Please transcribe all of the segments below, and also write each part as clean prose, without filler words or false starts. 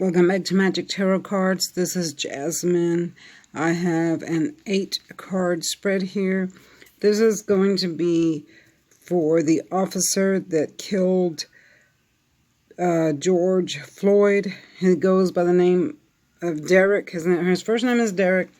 Welcome back to Magic Tarot Cards. This is Jasmine. I have an 8-card spread here. This is going to be for the officer that killed George Floyd. He goes by the name of Derek. His first name is Derek,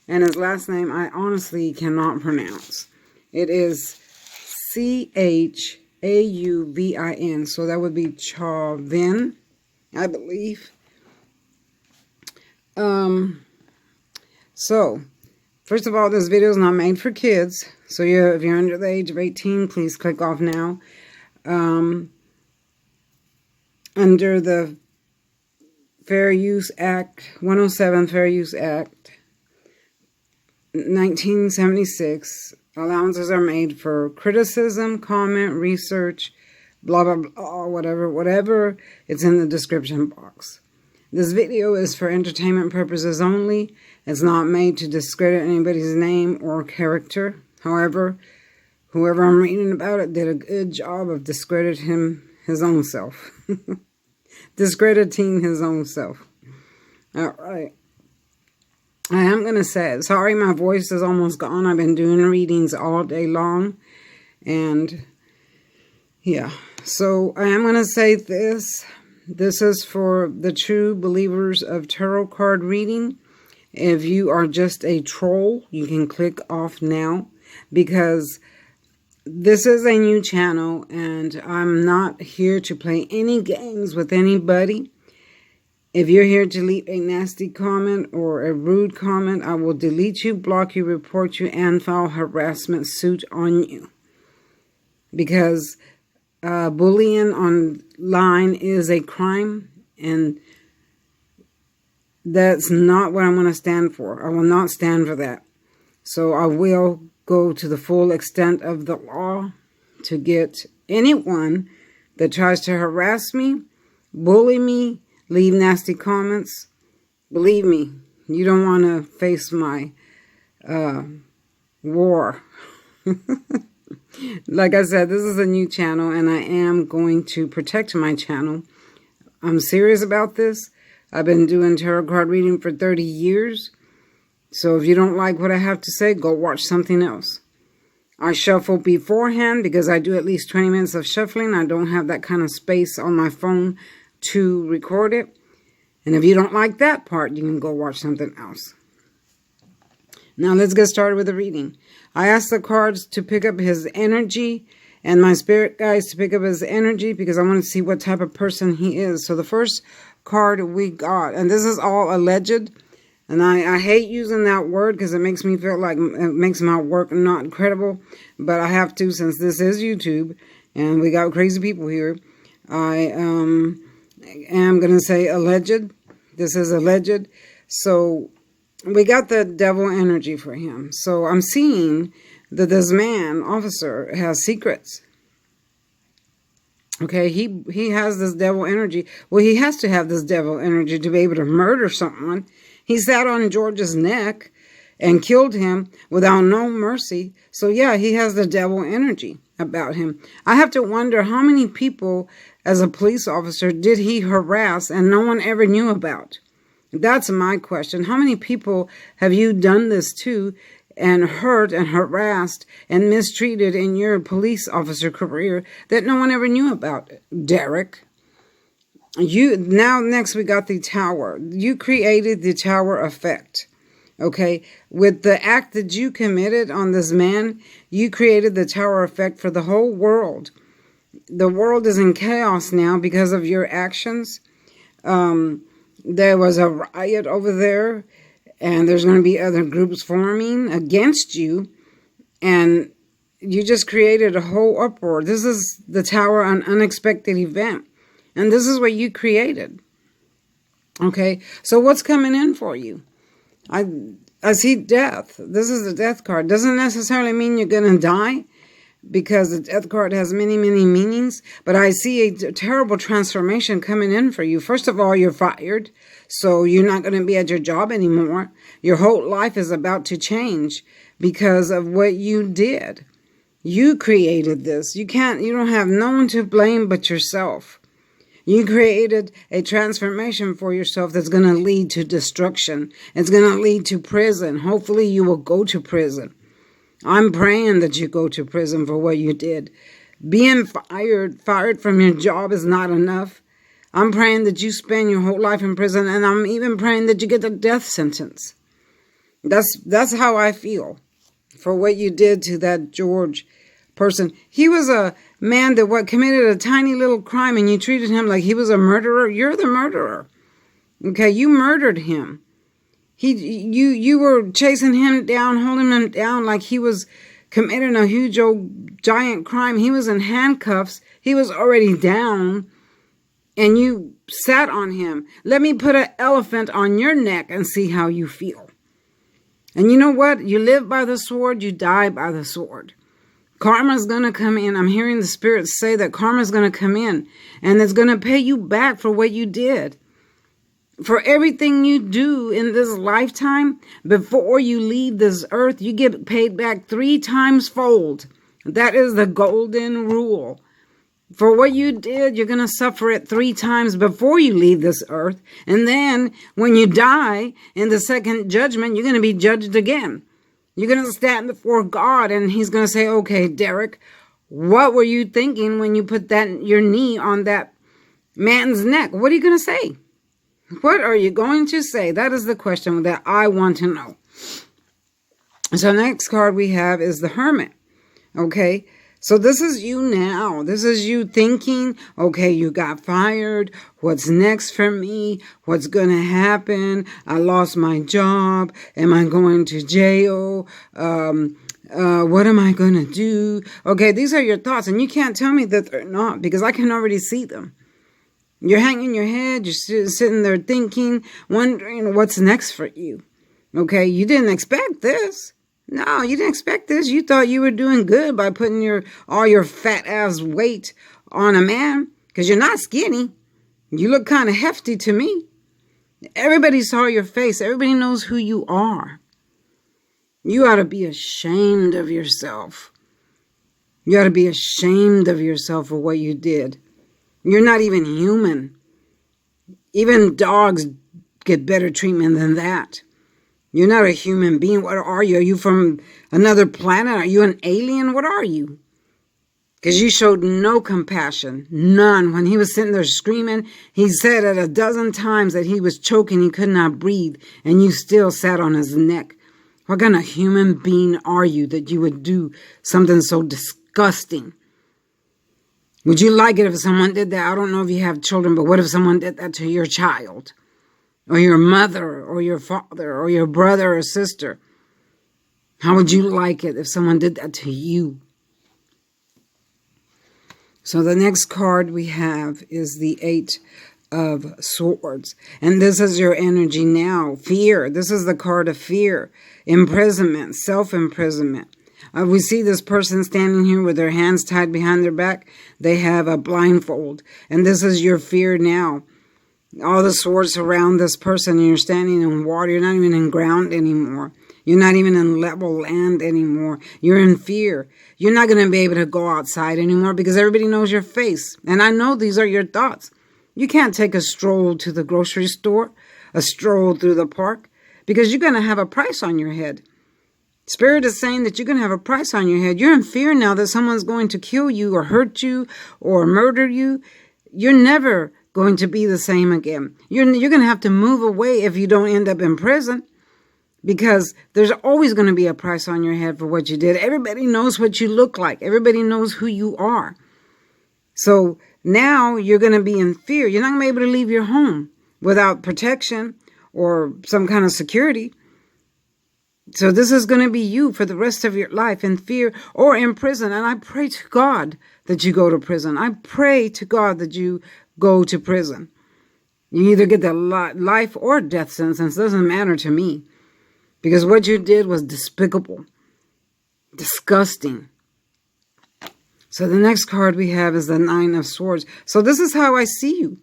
and his last name I honestly cannot pronounce. It is Chauvin, so that would be Chauvin, I believe. So, first of all, this video is not made for kids. So if you're under the age of 18, please click off now. Under the Fair Use Act, 107 Fair Use Act, 1976, allowances are made for criticism, comment, research, blah, blah, blah, whatever. It's in the description box. This video is for entertainment purposes only. It's not made to discredit anybody's name or character. However, whoever I'm reading about it did a good job of discrediting his own self. Discrediting his own self. All right. I am going to say, sorry, my voice is almost gone. I've been doing readings all day long. And, yeah. So, I am going to say this. This is for the true believers of tarot card reading. If you are just a troll, you can click off now, because this is a new channel and I'm not here to play any games with anybody. If you're here to leave a nasty comment or a rude comment, I will delete you, block you, report you, and file harassment suit on you. Because bullying online is a crime, and that's not what I'm going to stand for. I will not stand for that. So I will go to the full extent of the law to get anyone that tries to harass me, bully me, leave nasty comments. Believe me, you don't want to face my war. Like I said, this is a new channel, and I am going to protect my channel. I'm serious about this. I've been doing tarot card reading for 30 years. So if you don't like what I have to say, go watch something else. I shuffle beforehand because I do at least 20 minutes of shuffling. I don't have that kind of space on my phone to record it. And if you don't like that part, you can go watch something else. Now let's get started with the reading. I asked the cards to pick up his energy and my spirit guides to pick up his energy because I want to see what type of person he is. So the first card we got, and this is all alleged, and I hate using that word because it makes me feel like it makes my work not credible, but I have to since this is YouTube and we got crazy people here. I am going to say alleged. This is alleged. So we got the devil energy for him. So I'm seeing that this man, officer, has secrets. Okay, he has this devil energy. Well, he has to have this devil energy to be able to murder someone. He sat on George's neck and killed him without no mercy. So yeah, he has the devil energy about him. I have to wonder how many people as a police officer did he harass and no one ever knew about? That's my question. How many people have you done this to and hurt and harassed and mistreated in your police officer career that no one ever knew about? Derek. Next we got the tower. You created the tower effect. Okay, with the act that you committed on this man, you created the tower effect for the whole world. The world is in chaos now because of your actions. There was a riot over there, and there's going to be other groups forming against you, and you just created a whole uproar. This is the tower, an unexpected event, and this is what you created. Okay, so what's coming in for you? I see death. This is the death card. Doesn't necessarily mean you're going to die, because the death card has many, many meanings. But I see a terrible transformation coming in for you. First of all, you're fired. So you're not going to be at your job anymore. Your whole life is about to change because of what you did. You created this. You don't have no one to blame but yourself. You created a transformation for yourself that's going to lead to destruction. It's going to lead to prison. Hopefully you will go to prison. I'm praying that you go to prison for what you did. Being fired from your job is not enough. I'm praying that you spend your whole life in prison, and I'm even praying that you get a death sentence. That's how I feel for what you did to that George person. He was a man that committed a tiny little crime, and you treated him like he was a murderer. You're the murderer. Okay, you murdered him. You were chasing him down, holding him down like he was committing a huge old giant crime. He was in handcuffs. He was already down, and you sat on him. Let me put an elephant on your neck and see how you feel. And you know what? You live by the sword, you die by the sword. Karma's going to come in. I'm hearing the spirits say that karma's going to come in, and it's going to pay you back for what you did. For everything you do in this lifetime, before you leave this earth, you get paid back 3 times fold. That is the golden rule. For what you did, you're going to suffer it 3 times before you leave this earth. And then when you die in the second judgment, you're going to be judged again. You're going to stand before God, and he's going to say, okay, Derek, what were you thinking when you put your knee on that man's neck? What are you going to say? What are you going to say? That is the question that I want to know. So next card we have is the Hermit. Okay. So this is you now. This is you thinking, okay, you got fired. What's next for me? What's going to happen? I lost my job. Am I going to jail? What am I going to do? Okay, these are your thoughts, and you can't tell me that they're not, because I can already see them. You're hanging your head. You're sitting there thinking, wondering what's next for you. Okay, you didn't expect this. No, you didn't expect this. You thought you were doing good by putting all your fat ass weight on a man, because you're not skinny. You look kind of hefty to me. Everybody saw your face. Everybody knows who you are. You ought to be ashamed of yourself. You ought to be ashamed of yourself for what you did. You're not even human. Even dogs get better treatment than that. You're not a human being. What are you? Are you from another planet? Are you an alien? What are you? Because you showed no compassion. None. When he was sitting there screaming, he said it 12 times that he was choking. He could not breathe. And you still sat on his neck. What kind of human being are you that you would do something so disgusting? Would you like it if someone did that? I don't know if you have children, but what if someone did that to your child? Or your mother, or your father, or your brother or sister? How would you like it if someone did that to you? So the next card we have is the 8 of Swords. And this is your energy now. Fear. This is the card of fear. Imprisonment. Self-imprisonment. We see this person standing here with their hands tied behind their back. They have a blindfold. And this is your fear now. All the swords surround this person, and you're standing in water. You're not even in ground anymore. You're not even in level land anymore. You're in fear. You're not going to be able to go outside anymore because everybody knows your face. And I know these are your thoughts. You can't take a stroll to the grocery store, a stroll through the park, because you're going to have a price on your head. Spirit is saying that you're going to have a price on your head. You're in fear now that someone's going to kill you or hurt you or murder you. You're never going to be the same again. You're going to have to move away if you don't end up in prison, because there's always going to be a price on your head for what you did. Everybody knows what you look like. Everybody knows who you are. So now you're going to be in fear. You're not going to be able to leave your home without protection or some kind of security. So this is going to be you for the rest of your life, in fear or in prison. And I pray to God that you go to prison. I pray to God that you go to prison. You either get the life or death sentence. It doesn't matter to me, because what you did was despicable, disgusting. So the next card we have is the 9 of Swords. So this is how I see you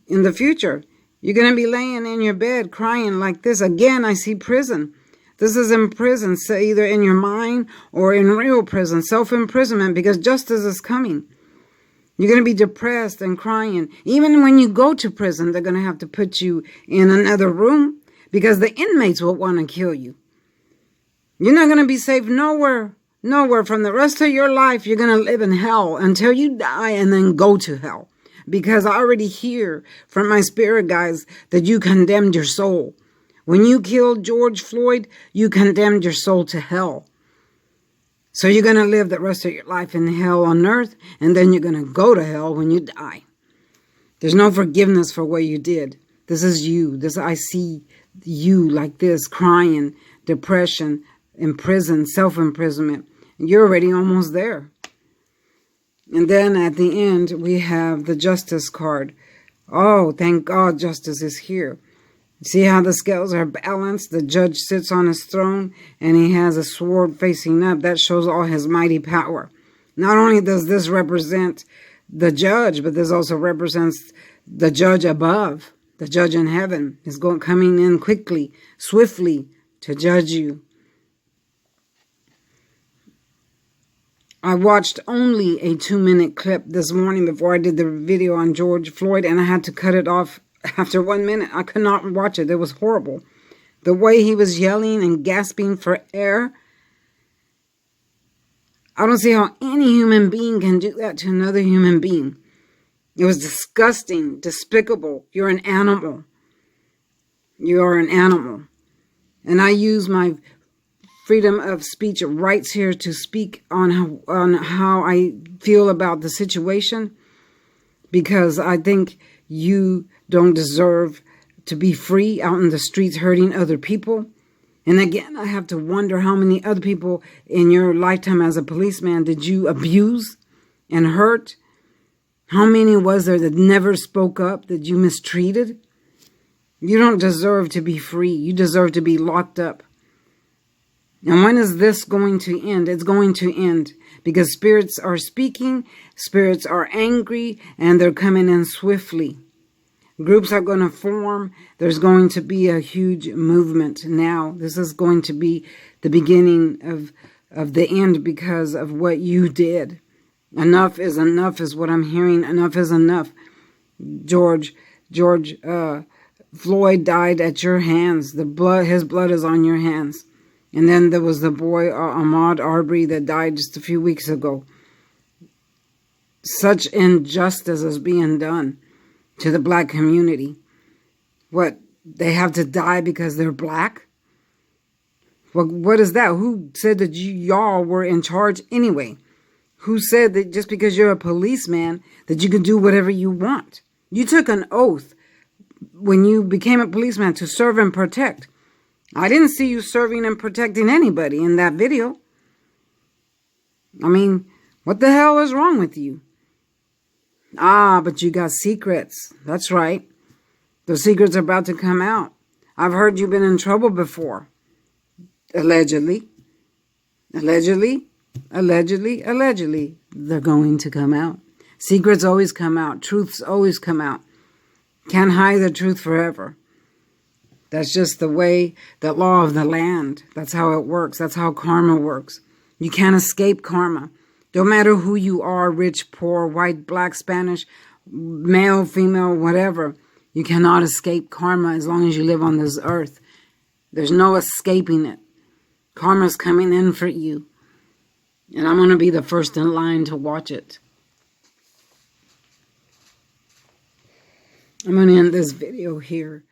in the future. You're going to be laying in your bed crying like this. Again, I see prison. This is in prison, so either in your mind or in real prison, self-imprisonment, because justice is coming. You're going to be depressed and crying. Even when you go to prison, they're going to have to put you in another room because the inmates will want to kill you. You're not going to be safe nowhere. Nowhere. From the rest of your life, you're going to live in hell until you die and then go to hell. Because I already hear from my spirit guides that you condemned your soul. When you killed George Floyd, you condemned your soul to hell. So you're going to live the rest of your life in hell on earth, and then you're going to go to hell when you die. There's no forgiveness for what you did. This is you. I see you like this, crying, depression, imprisoned, self-imprisonment. You're already almost there. And then at the end, we have the justice card. Oh, thank God justice is here. See how the scales are balanced? The judge sits on his throne and he has a sword facing up. That shows all his mighty power. Not only does this represent the judge, but this also represents the judge above. The judge in heaven is coming in quickly, swiftly to judge you. I watched only a 2-minute clip this morning before I did the video on George Floyd, and I had to cut it off after 1 minute. I could not watch it. It was horrible. The way he was yelling and gasping for air. I don't see how any human being can do that to another human being. It was disgusting, despicable. You're an animal. You are an animal. And I use my freedom of speech rights here to speak on how I feel about the situation, because I think you don't deserve to be free out in the streets hurting other people. And again, I have to wonder how many other people in your lifetime as a policeman did you abuse and hurt? How many was there that never spoke up, that you mistreated? You don't deserve to be free. You deserve to be locked up. And when is this going to end? It's going to end because spirits are speaking, spirits are angry, and they're coming in swiftly. Groups are going to form. There's going to be a huge movement now. This is going to be the beginning of the end because of what you did. Enough is what I'm hearing. Enough is enough. George Floyd died at your hands. His blood is on your hands. And then there was the boy, Ahmaud Arbery, that died just a few weeks ago. Such injustice is being done to the black community. What, they have to die because they're black? What is that? Who said that y'all were in charge anyway? Who said that just because you're a policeman that you can do whatever you want? You took an oath when you became a policeman to serve and protect. I didn't see you serving and protecting anybody in that video. I mean, what the hell is wrong with you? Ah, but you got secrets. That's right. The secrets are about to come out. I've heard you've been in trouble before. Allegedly. Allegedly. Allegedly. Allegedly. They're going to come out. Secrets always come out. Truths always come out. Can't hide the truth forever. That's just the way, the law of the land. That's how it works. That's how karma works. You can't escape karma. Don't matter who you are, rich, poor, white, black, Spanish, male, female, whatever. You cannot escape karma as long as you live on this earth. There's no escaping it. Karma's coming in for you. And I'm going to be the first in line to watch it. I'm going to end this video here.